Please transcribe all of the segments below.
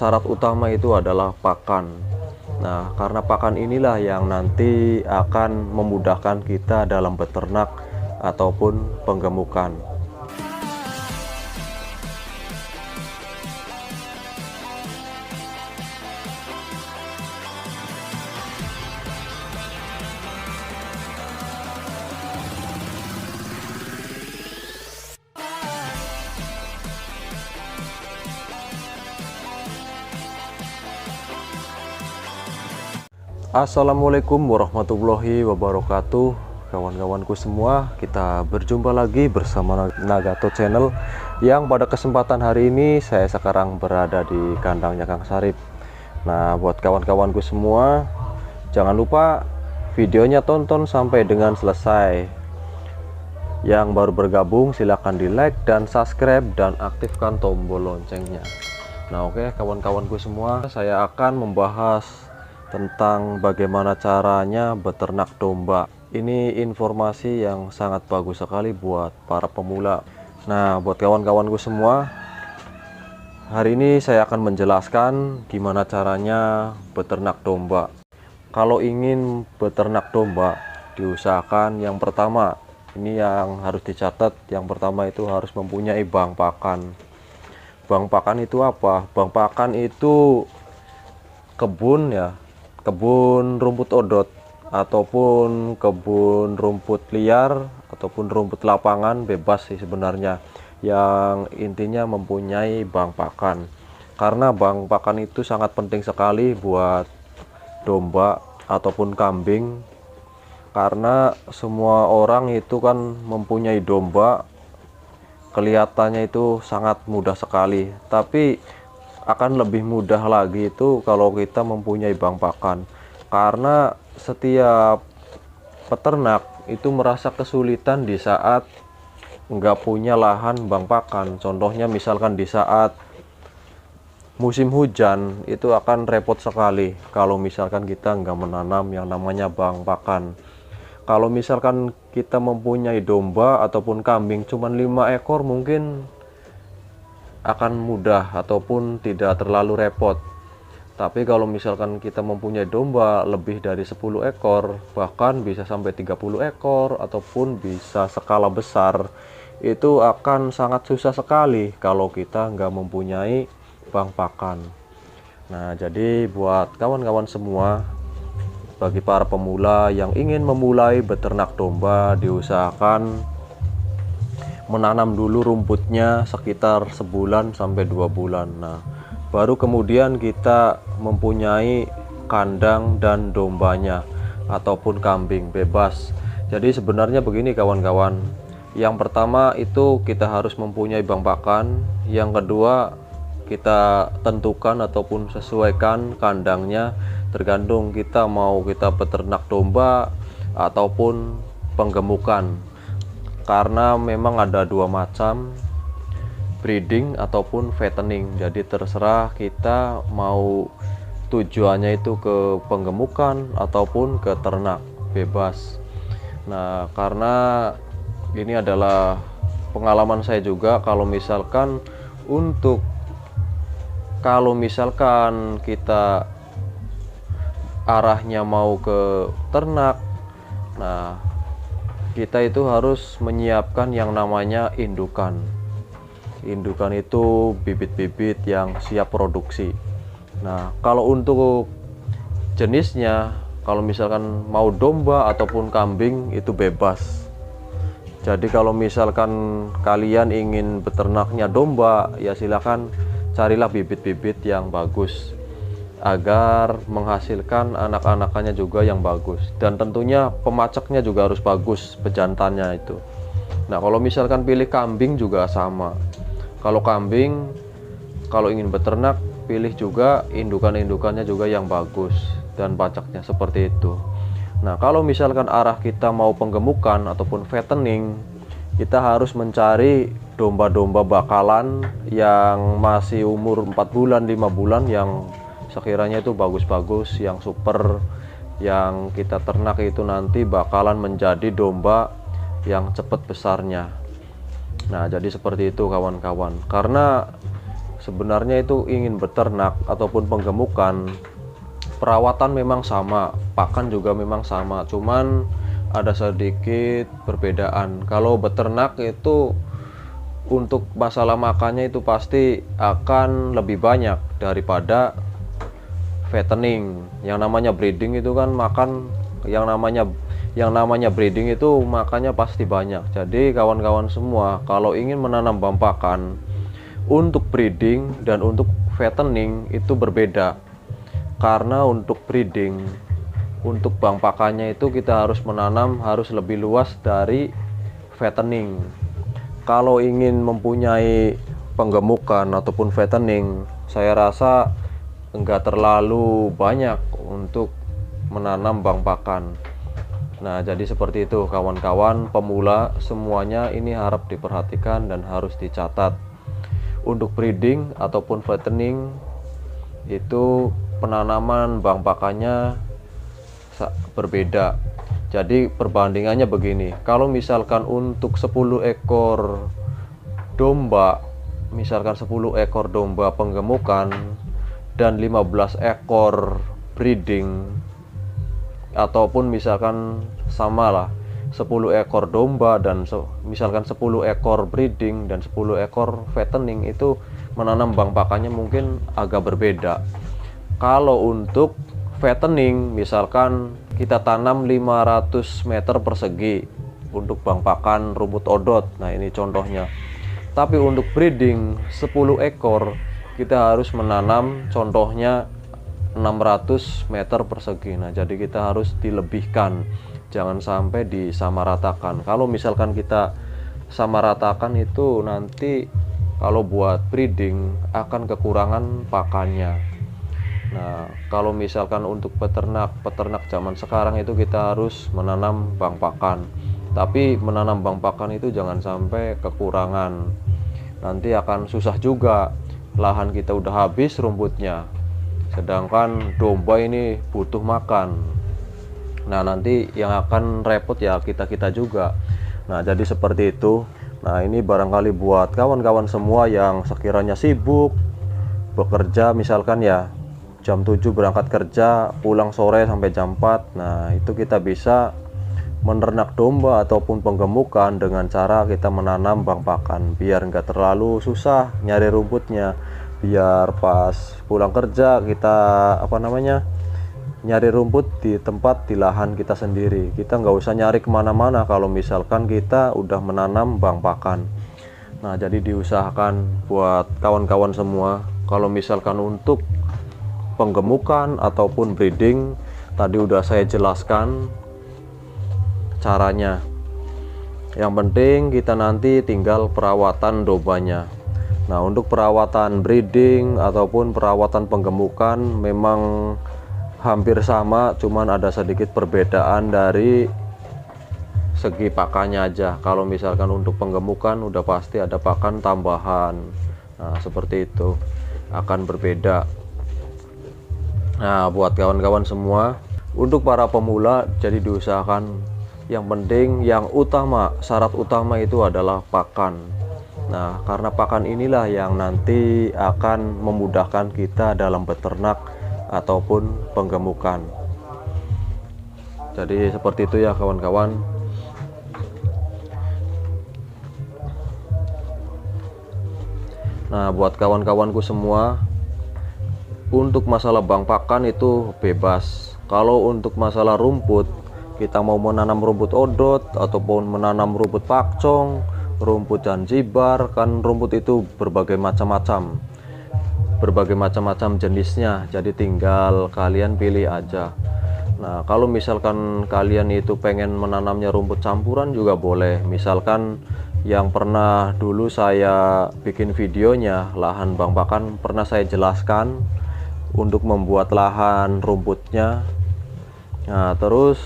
syarat utama itu adalah pakan. Nah, karena pakan inilah yang nanti akan memudahkan kita dalam beternak ataupun penggemukan. Assalamualaikum warahmatullahi wabarakatuh, kawan-kawanku semua. Kita berjumpa lagi bersama Nagato Channel, yang pada kesempatan hari ini saya sekarang berada di kandangnya Kang Sarip. Nah, buat kawan-kawanku semua, jangan lupa videonya tonton sampai dengan selesai. Yang baru bergabung silahkan di like dan subscribe dan aktifkan tombol loncengnya. Nah, oke kawan-kawanku semua, saya akan membahas tentang bagaimana caranya beternak domba. Ini informasi yang sangat bagus sekali buat para pemula. Nah, buat kawan-kawanku semua, hari ini saya akan menjelaskan gimana caranya beternak domba. Kalau ingin beternak domba, diusahakan yang pertama, ini yang harus dicatat, yang pertama itu harus mempunyai bank pakan. Bank pakan itu apa? Bank pakan itu kebun ya, kebun rumput odot ataupun kebun rumput liar ataupun rumput lapangan bebas sih sebenarnya, yang intinya mempunyai bank pakan. Karena bank pakan itu sangat penting sekali buat domba ataupun kambing, karena semua orang itu kan mempunyai domba, kelihatannya itu sangat mudah sekali, tapi akan lebih mudah lagi itu kalau kita mempunyai bank pakan. Karena setiap peternak itu merasa kesulitan di saat nggak punya lahan bank pakan. Contohnya misalkan di saat musim hujan itu akan repot sekali kalau misalkan kita nggak menanam yang namanya bank pakan. Kalau misalkan kita mempunyai domba ataupun kambing cuman 5 ekor, mungkin akan mudah ataupun tidak terlalu repot. Tapi kalau misalkan kita mempunyai domba lebih dari 10 ekor, bahkan bisa sampai 30 ekor ataupun bisa skala besar, itu akan sangat susah sekali kalau kita nggak mempunyai bank pakan. Nah, jadi buat kawan-kawan semua, bagi para pemula yang ingin memulai beternak domba, diusahakan menanam dulu rumputnya sekitar sebulan sampai 2 bulan. Nah, baru kemudian kita mempunyai kandang dan dombanya ataupun kambing bebas. Jadi sebenarnya begini kawan-kawan, yang pertama itu kita harus mempunyai bank pakan. Yang kedua, kita tentukan ataupun sesuaikan kandangnya, tergantung kita mau kita beternak domba ataupun penggemukan. Karena memang ada dua macam, breeding ataupun fattening. Jadi terserah kita mau tujuannya itu ke penggemukan ataupun ke ternak bebas. Nah, karena ini adalah pengalaman saya juga, kalau misalkan kita arahnya mau ke ternak, nah kita itu harus menyiapkan yang namanya indukan. Indukan itu bibit-bibit yang siap produksi. Nah, kalau untuk jenisnya, kalau misalkan mau domba ataupun kambing itu bebas. Jadi kalau misalkan kalian ingin beternaknya domba, ya silakan carilah bibit-bibit yang bagus agar menghasilkan anak-anakannya juga yang bagus, dan tentunya pemacaknya juga harus bagus, pejantannya itu. Nah, kalau misalkan pilih kambing juga sama. Kalau kambing, kalau ingin beternak, pilih juga indukan-indukannya juga yang bagus dan pacaknya seperti itu. Nah, kalau misalkan arah kita mau penggemukan ataupun fattening, kita harus mencari domba-domba bakalan yang masih umur 4 bulan 5 bulan, yang sekiranya itu bagus-bagus, yang super, yang kita ternak itu nanti bakalan menjadi domba yang cepat besarnya. Nah, jadi seperti itu kawan-kawan. Karena sebenarnya itu ingin beternak ataupun penggemukan, perawatan memang sama, pakan juga memang sama, cuman ada sedikit perbedaan. Kalau beternak itu untuk masalah makannya itu pasti akan lebih banyak daripada fattening. Yang namanya breeding itu kan makan, yang namanya breeding itu makannya pasti banyak. Jadi kawan-kawan semua, kalau ingin menanam bang pakan, untuk breeding dan untuk fattening itu berbeda. Karena untuk breeding, untuk bang pakannya itu kita harus menanam harus lebih luas dari fattening. Kalau ingin mempunyai penggemukan ataupun fattening, saya rasa enggak terlalu banyak untuk menanam bang pakan. Nah, jadi seperti itu kawan-kawan pemula semuanya, ini harap diperhatikan dan harus dicatat. Untuk breeding ataupun fattening itu penanaman bang pakannya berbeda. Jadi perbandingannya begini, kalau misalkan untuk 10 ekor domba, misalkan 10 ekor domba penggemukan dan 15 ekor breeding, ataupun misalkan sama lah 10 ekor domba dan misalkan 10 ekor breeding dan 10 ekor fattening, itu menanam bang pakannya mungkin agak berbeda. Kalau untuk fattening misalkan kita tanam 500 meter persegi untuk bang pakan rumput odot, nah ini contohnya. Tapi untuk breeding 10 ekor kita harus menanam contohnya 600 meter persegi. Nah, jadi kita harus dilebihkan, jangan sampai disamaratakan. Kalau misalkan kita samaratakan itu nanti kalau buat breeding akan kekurangan pakannya. Nah, kalau misalkan untuk peternak zaman sekarang itu kita harus menanam bang pakan. Tapi menanam bang pakan itu jangan sampai kekurangan. Nanti akan susah juga. Lahan kita udah habis rumputnya. Sedangkan domba ini butuh makan. Nah, nanti yang akan repot ya kita-kita juga. Nah, jadi seperti itu. Nah, ini barangkali buat kawan-kawan semua yang sekiranya sibuk bekerja, misalkan ya jam 7 berangkat kerja, pulang sore sampai jam 4. Nah, itu kita bisa menernak domba ataupun penggemukan dengan cara kita menanam bang pakan, biar nggak terlalu susah nyari rumputnya. Biar pas pulang kerja kita nyari rumput di tempat, di lahan kita sendiri. Kita nggak usah nyari kemana-mana kalau misalkan kita udah menanam bang pakan. Nah, jadi diusahakan buat kawan-kawan semua, kalau misalkan untuk penggemukan ataupun breeding tadi udah saya jelaskan caranya. Yang penting kita nanti tinggal perawatan dombanya. Nah, untuk perawatan breeding ataupun perawatan penggemukan memang hampir sama, cuman ada sedikit perbedaan dari segi pakannya aja. Kalau misalkan untuk penggemukan udah pasti ada pakan tambahan. Nah, seperti itu akan berbeda. Nah, buat kawan-kawan semua, untuk para pemula jadi diusahakan yang penting, yang utama, syarat utama itu adalah pakan. Nah, karena pakan inilah yang nanti akan memudahkan kita dalam beternak ataupun penggemukan. Jadi seperti itu ya kawan-kawan. Nah, buat kawan-kawanku semua, untuk masalah bang pakan itu bebas. Kalau untuk masalah rumput, kita mau menanam rumput odot ataupun menanam rumput pakcong, rumput janjibar, kan rumput itu berbagai macam-macam jenisnya. Jadi tinggal kalian pilih aja. Nah, kalau misalkan kalian itu pengen menanamnya rumput campuran juga boleh. Misalkan yang pernah dulu saya bikin videonya lahan bang pakan, pernah saya jelaskan untuk membuat lahan rumputnya. Nah, terus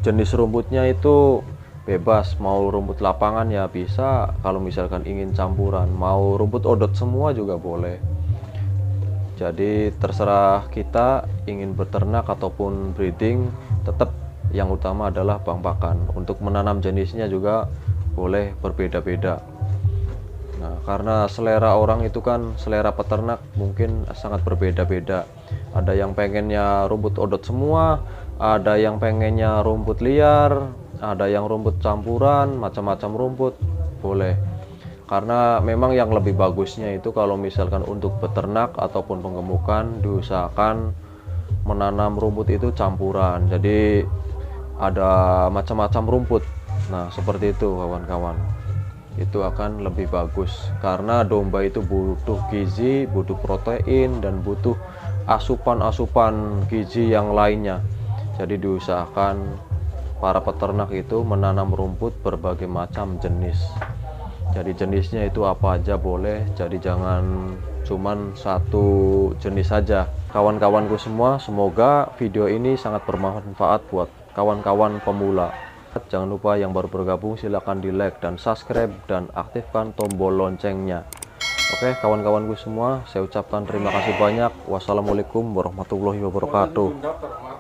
jenis rumputnya itu bebas, mau rumput lapangan ya bisa, kalau misalkan ingin campuran, mau rumput odot semua juga boleh. Jadi terserah kita ingin beternak ataupun breeding, tetap yang utama adalah bang pakan. Untuk menanam jenisnya juga boleh berbeda-beda. Nah, karena selera orang itu kan, selera peternak mungkin sangat berbeda-beda. Ada yang pengennya rumput odot semua, ada yang pengennya rumput liar, ada yang rumput campuran, macam-macam rumput boleh. Karena memang yang lebih bagusnya itu kalau misalkan untuk peternak ataupun penggemukan diusahakan menanam rumput itu campuran. Jadi ada macam-macam rumput. Nah, seperti itu kawan-kawan. Itu akan lebih bagus karena domba itu butuh gizi, butuh protein, dan butuh asupan-asupan gizi yang lainnya. Jadi diusahakan para peternak itu menanam rumput berbagai macam jenis. Jadi jenisnya itu apa aja boleh, jadi jangan cuman satu jenis saja. Kawan-kawanku semua, semoga video ini sangat bermanfaat buat kawan-kawan pemula. Jangan lupa yang baru bergabung silahkan di like dan subscribe dan aktifkan tombol loncengnya. Oke kawan-kawanku semua, saya ucapkan terima kasih banyak. Wassalamualaikum warahmatullahi wabarakatuh.